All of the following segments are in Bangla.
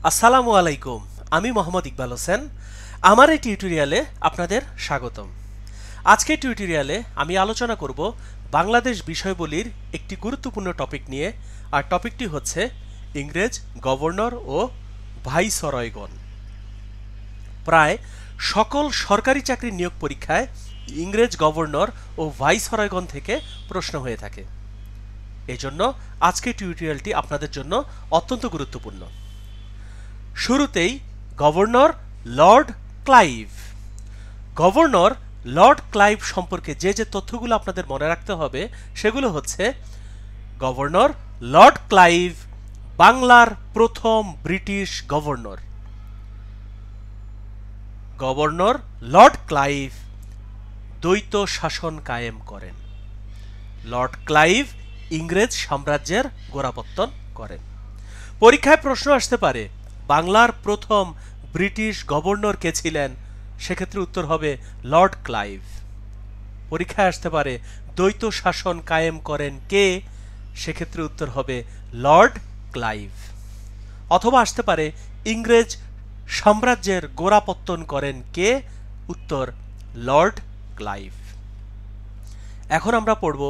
আসসালামু আলাইকুম। আমি মোহাম্মদ ইকবাল হোসেন। আমার এই টিউটোরিয়ালে আপনাদের স্বাগতম। আজকের টিউটোরিয়ালে আমি আলোচনা করব বাংলাদেশ বিষয়বলির একটি গুরুত্বপূর্ণ টপিক নিয়ে, আর টপিকটি হচ্ছে ইংরেজ গভর্নর ও ভাইসরয়গণ। প্রায় সকল সরকারি চাকরির নিয়োগ পরীক্ষায় ইংরেজ গভর্নর ও ভাইসরয়গণ থেকে প্রশ্ন হয়ে থাকে। এজন্য আজকের টিউটোরিয়ালটি আপনাদের জন্য অত্যন্ত গুরুত্বপূর্ণ। শুরুতেই governor Lord Clive. Governor Lord Clive সম্পর্কে যে তথ্যগুলো আপনাদের মনে রাখতে হবে সেগুলো হচ্ছে: গভর্নর লর্ড ক্লাইভ বাংলার প্রথম British governor. Governor Lord Clive দ্বৈত শাসন কায়েম করেন। লর্ড ক্লাইভ ইংরেজ সাম্রাজ্যের গোড়াপত্তন করেন। পরীক্ষায় প্রশ্ন আসতে পারে বাংলার প্রথম ব্রিটিশ গভর্নর কে ছিলেন? সেক্ষেত্রে উত্তর হবে লর্ড ক্লাইভ। পরীক্ষায় আসতে পারে দ্বৈত শাসন কায়েম করেন কে? সেক্ষেত্রে উত্তর হবে লর্ড ক্লাইভ। অথবা আসতে পারে ইংরেজ সাম্রাজ্যের গোড়াপত্তন করেন কে? উত্তর লর্ড ক্লাইভ। এখন আমরা পড়ব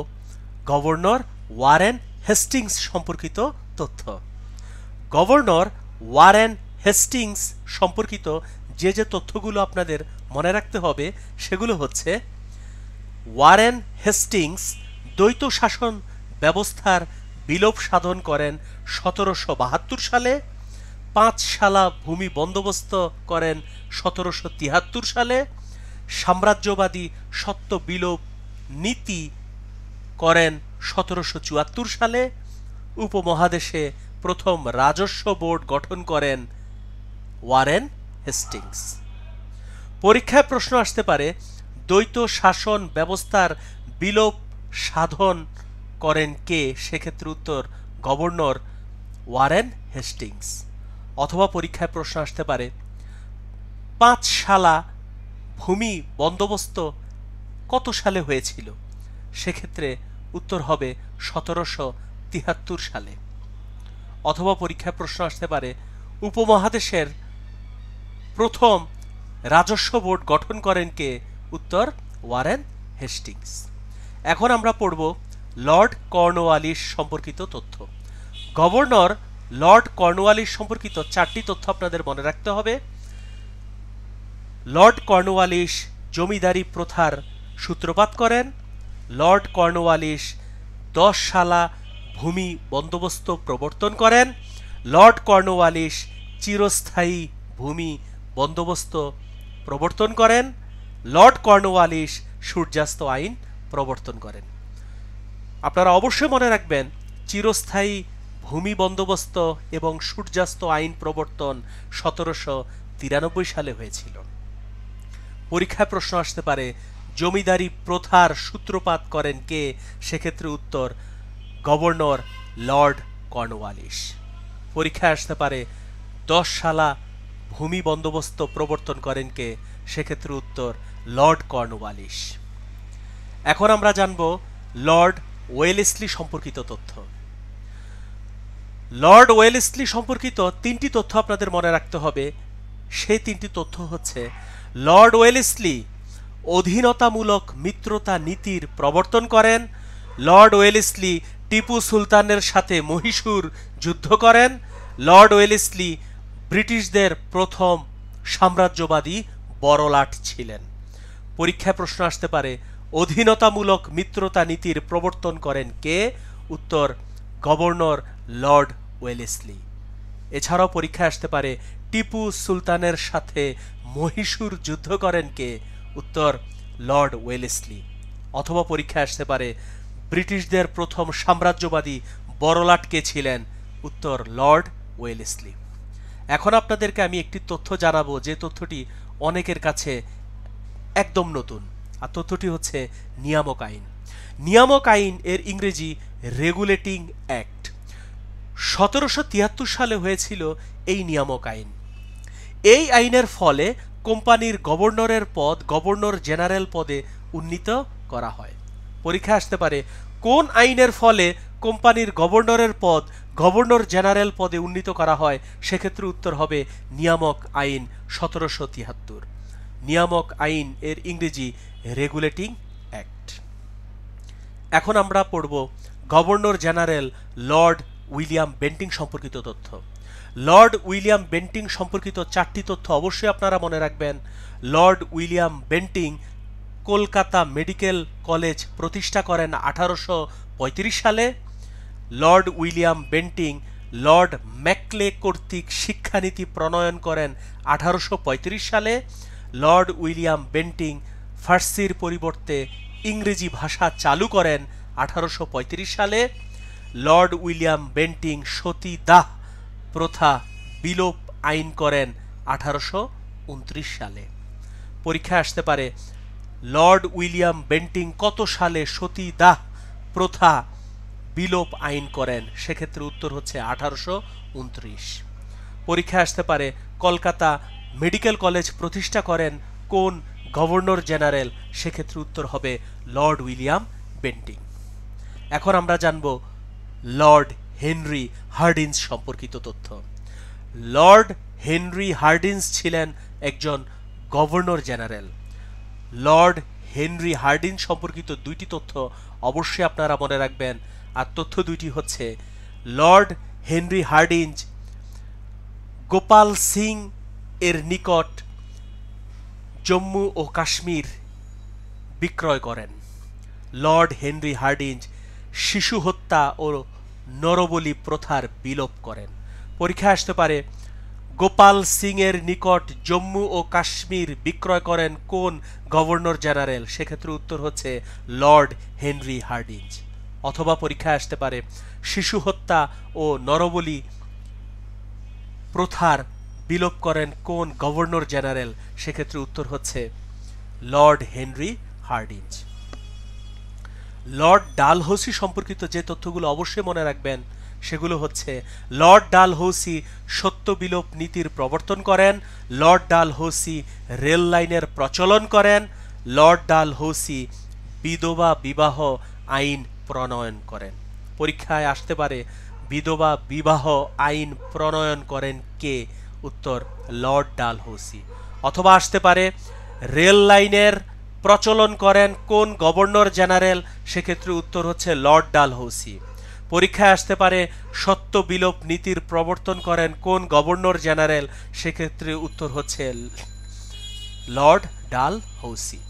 গভর্নর ওয়ারেন হেস্টিংস সম্পর্কিত তথ্য। গভর্নর ওয়ারেন হেস্টিংস সম্পর্কিত যে তথ্যগুলো আপনাদের মনে রাখতে হবে সেগুলো হচ্ছে: ওয়ারেন হেস্টিংস দ্বৈত শাসন ব্যবস্থার বিলোপ সাধন করেন 1772 সালে, পাঁচশালা ভূমি বন্দোবস্ত করেন 1773 সালে, সাম্রাজ্যবাদী সত্ত্ব বিলোপ নীতি করেন 1774 সালে, উপমহাদেশে প্রথম রাজস্ব বোর্ড গঠন করেন ওয়ারেন হেস্টিংস। পরীক্ষায় প্রশ্ন আসতে পারে দ্বৈত শাসন ব্যবস্থার বিলোপ সাধন করেন কে? সেক্ষেত্রে উত্তর গভর্নর ওয়ারেন হেস্টিংস। অথবা পরীক্ষায় প্রশ্ন আসতে পারে পাঁচশালা ভূমি বন্দোবস্ত কত সালে হয়েছিল? সেক্ষেত্রে উত্তর হবে 1773 সালে। অথবা পরীক্ষায় প্রশ্ন আসতে পারে উপমহাদেশের প্রথম রাজস্ব বোর্ড গঠন করেন কে? উত্তর ওয়ারেন হেস্টিংস। এখন আমরা পড়ব লর্ড কর্নওয়ালিস সম্পর্কিত তথ্য। গভর্নর লর্ড কর্নওয়ালিস সম্পর্কিত 4টি তথ্য আপনাদের মনে রাখতে হবে। লর্ড কর্নওয়ালিস জমিদারি প্রথার সূত্রপাত করেন। লর্ড কর্নওয়ালিস 10 শালা ভূমি বন্দোবস্ত প্রবর্তন করেন। লর্ড কর্নওয়ালিস চিরস্থায়ী ভূমি বন্দোবস্ত প্রবর্তন করেন। লর্ড কর্নওয়ালিস সূর্যাস্ত আইন প্রবর্তন করেন। আপনারা অবশ্যই মনে রাখবেন চিরস্থায়ী ভূমি বন্দোবস্ত এবং সূর্যাস্ত আইন প্রবর্তন 1793 সালে হয়েছিল। পরীক্ষায় প্রশ্ন আসতে পারে জমিদারি প্রথার সূত্রপাত করেন কে? সেক্ষেত্রে উত্তর গভর্নর লর্ড কর্নওয়ালিস। পরীক্ষায় আসতে পারে 10 শালা ভূমি বন্দোবস্ত প্রবর্তন করেন কে? সেক্ষেত্রে উত্তর লর্ড কর্নওয়ালিস। এখন আমরা জানব লর্ড ওয়েলেসলি সম্পর্কিত তথ্য। লর্ড ওয়েলেসলি সম্পর্কিত 3টি তথ্য আপনাদের মনে রাখতে হবে। সেই 3টি তথ্য হচ্ছে: লর্ড ওয়েলেসলি অধীনতামূলক মিত্রতা নীতির প্রবর্তন করেন। লর্ড ওয়েলেসলি টিপু সুলতানের সাথে মহীশূর যুদ্ধ করেন। লর্ড ওয়েলেসলি ব্রিটিশদের প্রথম সাম্রাজ্যবাদী বড়লাট ছিলেন। পরীক্ষায় প্রশ্ন আসতে পারে অধীনতামূলক মিত্রতা নীতির প্রবর্তন করেন কে? উত্তর গভর্নর লর্ড ওয়েলেসলি। এছাড়াও পরীক্ষায় আসতে পারে টিপু সুলতানের সাথে মহীশূর যুদ্ধ করেন কে? উত্তর লর্ড ওয়েলেসলি। অথবা পরীক্ষায় আসতে পারে ব্রিটিশদের প্রথম সাম্রাজ্যবাদী বড়লাট কে ছিলেন? উত্তর লর্ড ওয়েলেসলি। এখন আপনাদেরকে আমি একটি তথ্য জানাবো যে তথ্যটি অনেকের কাছে একদম নতুন, আর তথ্যটি হচ্ছে নিয়ামক আইন। নিয়ামক আইন এর ইংরেজি রেগুলেটিং অ্যাক্ট। 1773 সালে হয়েছিল এই নিয়ামক আইন। এই আইনের ফলে কোম্পানির গভর্নরের পদ গভর্নর জেনারেল পদে উন্নীত করা হয়। পরীক্ষা আসতে পারে কোন আইনের ফলে কোম্পানির গভর্নরের পদ গভর্নর জেনারেল পদে উন্নীত করা হয়, সেক্ষেত্রে উত্তর হবে নিয়ামক আইন 1773। নিয়ামক আইন এর ইংরেজি রেগুলেটিং অ্যাক্ট। এখন আমরা পড়ব governor general Lord William Bentinck সম্পর্কিত তথ্য। লর্ড উইলিয়াম বেন্টিং সম্পর্কিত 4টি তথ্য অবশ্যই আপনারা মনে রাখবেন। Lord William Bentinck Kolkata medical college প্রতিষ্ঠা করেন 1835 সালে। Lord William Bentinck Lord Macaulay কর্তৃক শিক্ষানীতি প্রণয়ন করেন 1835 সালে। লর্ড উইলিয়াম বেন্টিং ফার্সির পরিবর্তে ইংরেজি ভাষা চালু করেন 1835 সালে। লর্ড উইলিয়াম বেন্টিং সতীদাহ প্রথা বিলোপ আইন করেন 1829 সালে। পরীক্ষায় আসতে পারে লর্ড উইলিয়াম বেন্টিং কত সালে সতীদাহ প্রথা বিলোপ আইন করেন, সেক্ষেত্রে উত্তর হচ্ছে 1829। পরীক্ষায় আসতে পারে কলকাতা মেডিকেল কলেজ প্রতিষ্ঠা করেন কোন গভর্নর জেনারেল, সেক্ষেত্রে উত্তর হবে লর্ড উইলিয়াম বেন্টিং। এখন আমরা জানব লর্ড হেনরি হার্ডিঞ্জ সম্পর্কিত তথ্য। লর্ড হেনরি হার্ডিঞ্জ ছিলেন একজন governor general. Lord Henry Hardinge সম্পর্কিত 2টি তথ্য অবশ্যই আপনারা মনে রাখবেন, আর তথ্য 2টি হচ্ছে Lord Henry Hardinge Gopal Singh এর নিকট জম্মু ও কাশ্মীর বিক্রয় করেন। লর্ড হেনরি হার্ডিঞ্জ শিশু হত্যা ও নরবলি প্রথার বিলোপ করেন। পরীক্ষায় আসতে পারে গোপাল সিং এর নিকট জম্মু ও কাশ্মীর বিক্রয় করেন কোন গভর্নর জেনারেল, সেক্ষেত্রে উত্তর হচ্ছে লর্ড হেনরি হার্ডিঞ্জ। অথবা পরীক্ষায় আসতে পারে শিশু হত্যা ও নরবলি প্রথার বিলোপ করেন কোন গভর্নর জেনারেল, সেক্ষেত্রে উত্তর হচ্ছে Lord Henry Hardinge. Lord Dalhousie সম্পর্কিত যে তথ্যগুলো অবশ্যই মনে রাখবেন সেগুলো হচ্ছে লর্ড ডালহৌসি সত্য বিলোপ নীতির প্রবর্তন করেন। লর্ড ডালহৌসি রেল লাইনের প্রচলন করেন। লর্ড ডালহৌসি বিধবা বিবাহ আইন প্রণয়ন করেন। পরীক্ষায় আসতে পারে বিধবা বিবাহ আইন প্রণয়ন করেন কে, উত্তর লর্ড ডালহৌসি। অথবা আসতে পারে রেল লাইনের প্রচলন করেন কোন গভর্নর জেনারেল, সেক্ষেত্রে উত্তর হচ্ছে লর্ড ডালহৌসি। পরীক্ষায় আসতে পারে সত্য বিলোপ নীতির প্রবর্তন করেন কোন গভর্নর জেনারেল, সেক্ষেত্রে উত্তর হচ্ছে লর্ড ডালহৌসি।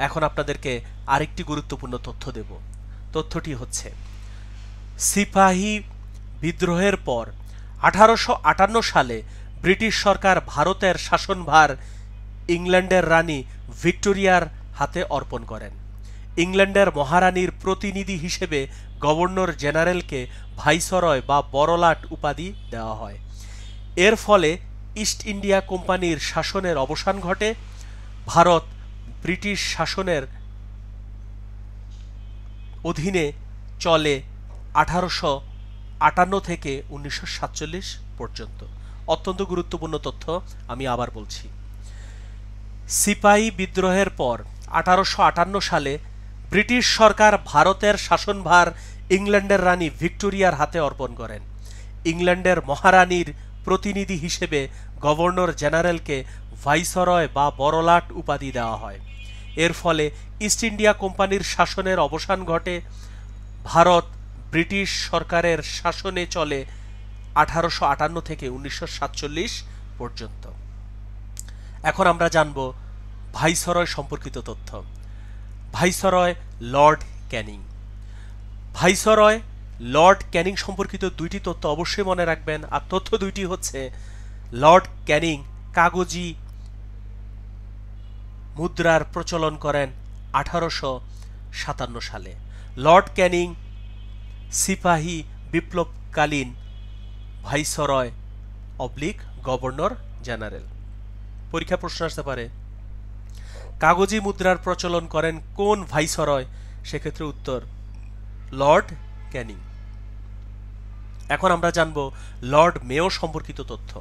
এখন আপনাদেরকে আরেকটি গুরুত্বপূর্ণ তথ্য দেব। তথ্যটি হচ্ছে সিপাহী বিদ্রোহের পর 1858 সালে ব্রিটিশ সরকার ভারতের শাসনভার ইংল্যান্ডের রানী ভিক্টোরিয়ার হাতে অর্পণ করেন। ইংল্যান্ডের মহারানীর প্রতিনিধি হিসেবে গভর্নর জেনারেলকে ভাইসরয় বা বড়লাট উপাধি দেওয়া হয়। এর ফলে ইস্ট ইন্ডিয়া কোম্পানির শাসনের অবসান ঘটে। ভারত ব্রিটিশ শাসনের অধীনে চলে 1858 থেকে 1947 পর্যন্ত। অত্যন্ত গুরুত্বপূর্ণ তথ্য, আমি আবার বলছি। সিপাহী বিদ্রোহের পর 1858 সালে ব্রিটিশ সরকার ভারতের শাসনভার ইংল্যান্ডের রানী ভিক্টোরিয়ার হাতে অর্পণ করেন। ইংল্যান্ডের মহারানীর প্রতিনিধি হিসেবে গভর্নর জেনারেলকে ভাইসরয় বা বড়লাট উপাধি দেওয়া হয়। এর ফলে ইস্ট ইন্ডিয়া কোম্পানির শাসনের অবসান ঘটে। ভারত ব্রিটিশ সরকারের শাসনে চলে 1858 থেকে 1947 পর্যন্ত। এখন আমরা জানব ভাইসরয় সম্পর্কিত তথ্য। Viceroy Lord Canning. Viceroy Lord Canning সম্পর্কিত 2টি তথ্য অবশ্যই মনে রাখবেন, আর তথ্য 2টি হচ্ছে লর্ড ক্যানিং কাগজি মুদ্রার প্রচলন করেন 1857 সালে। লর্ড ক্যানিং সিপাহী বিপ্লবকালীন ভাইসরয় অবলিক গভর্নর জেনারেল। পরীক্ষা প্রশ্ন আসতে পারে কাগজি মুদ্রার প্রচলন করেন কোন ভাইসরয়, সেক্ষেত্রে উত্তর লর্ড ক্যানিং। এখন আমরা জানব লর্ড মেয়ো সম্পর্কিত তথ্য।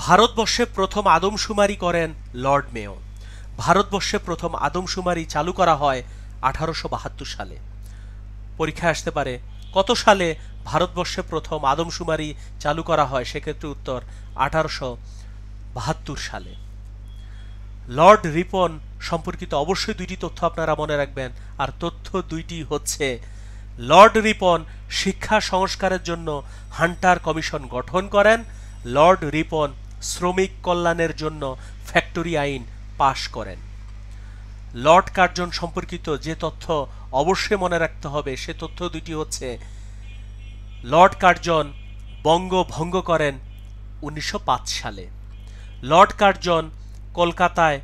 ভারতবর্ষে প্রথম আদমশুমারি করেন লর্ড মেয়ো। ভারতবর্ষে প্রথম আদমশুমারি চালু করা হয় 1872 সালে। পরীক্ষা আসতে পারে কত সালে ভারতবর্ষে প্রথম আদমশুমারি চালু করা হয়, সেক্ষেত্রে উত্তর 1872 সালে। লর্ড রিপন সম্পর্কিত অবশ্যই দুইটি তথ্য আপনারা মনে রাখবেন, আর তথ্য দুইটি হচ্ছে লর্ড রিপন শিক্ষা সংস্কারের জন্য হান্টার কমিশন গঠন করেন, লর্ড রিপন শ্রমিক কল্যাণের জন্য ফ্যাক্টরি আইন পাশ করেন। লর্ড কার্জন সম্পর্কিত যে তথ্য অবশ্যই মনে রাখতে হবে সে তথ্য দুটি হচ্ছে লর্ড কার্জন বঙ্গভঙ্গ করেন 1905 সালে। লর্ড কার্জন কলকাতায়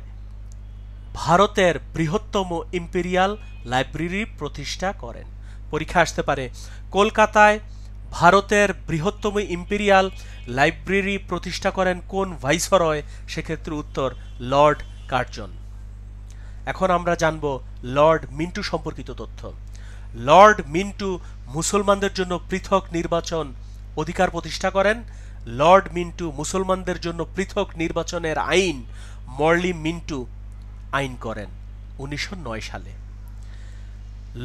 ভারতের বৃহত্তম ইম্পেরিয়াল লাইব্রেরি প্রতিষ্ঠা করেন। পরীক্ষা আসতে পারে কলকাতায় ভারতের বৃহত্তম ইম্পেরিয়াল লাইব্রেরি প্রতিষ্ঠা করেন কোন ভাইসরয়, সেক্ষেত্রে উত্তর লর্ড কার্জন। এখন আমরা জানব লর্ড মিন্টু সম্পর্কিত তথ্য। লর্ড মিন্টু মুসলমানদের জন্য পৃথক নির্বাচন অধিকার প্রতিষ্ঠা করেন। লর্ড মিন্টু মুসলমানদের জন্য পৃথক নির্বাচনের আইন মর্লি মিন্টু আইন করেন 1909 সালে।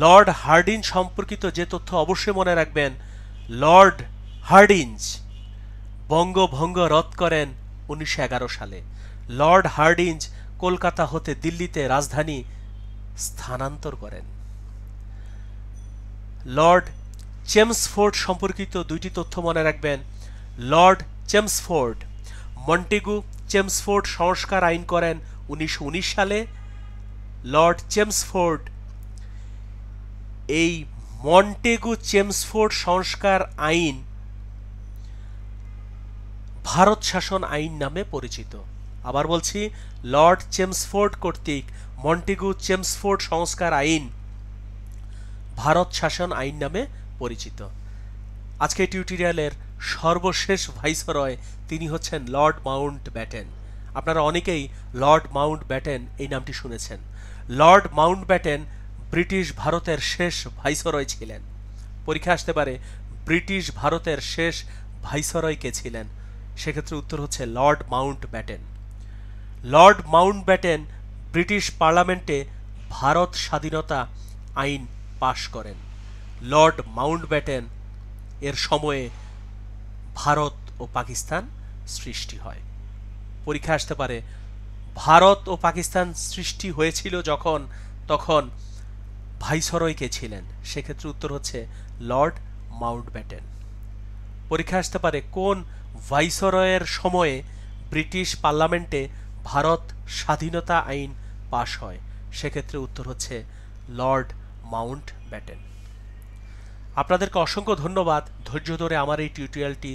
লর্ড হার্ডিঞ্জ সম্পর্কিত যে তথ্য অবশ্যই মনে রাখবেন, লর্ড হার্ডিঞ্জ বঙ্গভঙ্গ রদ করেন 1911 সালে। লর্ড হার্ডিঞ্জ কলকাতা হতে দিল্লিতে রাজধানী স্থানান্তর করেন। লর্ড চেমসফোর্ড সম্পর্কিত দুইটি তথ্য মনে রাখবেন। লর্ড চেমসফোর্ড মন্টেগু চেমসফোর্ড সংস্কার আইন করেন 1919 সালে। লর্ড চেমসফোর্ড এই মন্টেগু চেমসফোর্ড সংস্কার আইন ভারত শাসন আইন নামে পরিচিত। আবার বলছি, লর্ড চেমসফোর্ড কর্তৃক মন্টেগু চেমসফোর্ড সংস্কার আইন ভারত শাসন আইন নামে পরিচিত। আজকে টিউটোরিয়ালের সর্বশেষ ভাইসরয় তিনি হচ্ছেন লর্ড মাউন্ট ব্যাটেন। আপনারা অনেকেই লর্ড মাউন্ট ব্যাটেন এই নামটি শুনেছেন। লর্ড মাউন্ট ব্যাটেন ব্রিটিশ ভারতের শেষ ভাইসরয় ছিলেন। পরীক্ষা আসতে পারে ব্রিটিশ ভারতের শেষ ভাইসরয় কে ছিলেন, সেক্ষেত্রে উত্তর হচ্ছে Lord Mount Batten. Lord Mount Batten British পার্লামেন্টে ভারত স্বাধীনতা আইন পাশ করেন। লর্ড মাউন্ট ব্যাটেন এর সময়ে ভারত ও পাকিস্তান সৃষ্টি হয়। পরীক্ষা আসতে পারে ভারত ও পাকিস্তান সৃষ্টি হয়েছিল যখন, তখন ভাইসরয় কে ছিলেন, সেক্ষেত্রে উত্তর হচ্ছে লর্ড মাউন্ট ব্যাটেন। পরীক্ষা আসতে পারে কোন ভাইসরয়ের সময়ে ব্রিটিশ পার্লামেন্টে ভারত স্বাধীনতা আইন পাশ হয়, সেক্ষেত্রে উত্তর হচ্ছে লর্ড মাউন্ট ব্যাটেন। আপনাদেরকে অসংখ্য ধন্যবাদ ধৈর্য ধরে আমার এই টিউটোরিয়ালটি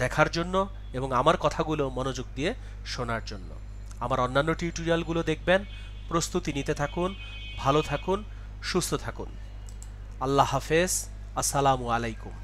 দেখার জন্য এবং আমার কথাগুলো মনোযোগ দিয়ে শোনার জন্য। আমার অন্যান্য টিউটোরিয়ালগুলো দেখবেন, প্রস্তুতি নিতে থাকুন, ভালো থাকুন, সুস্থ থাকুন। আল্লাহ হাফেজ, আসসালামু আলাইকুম।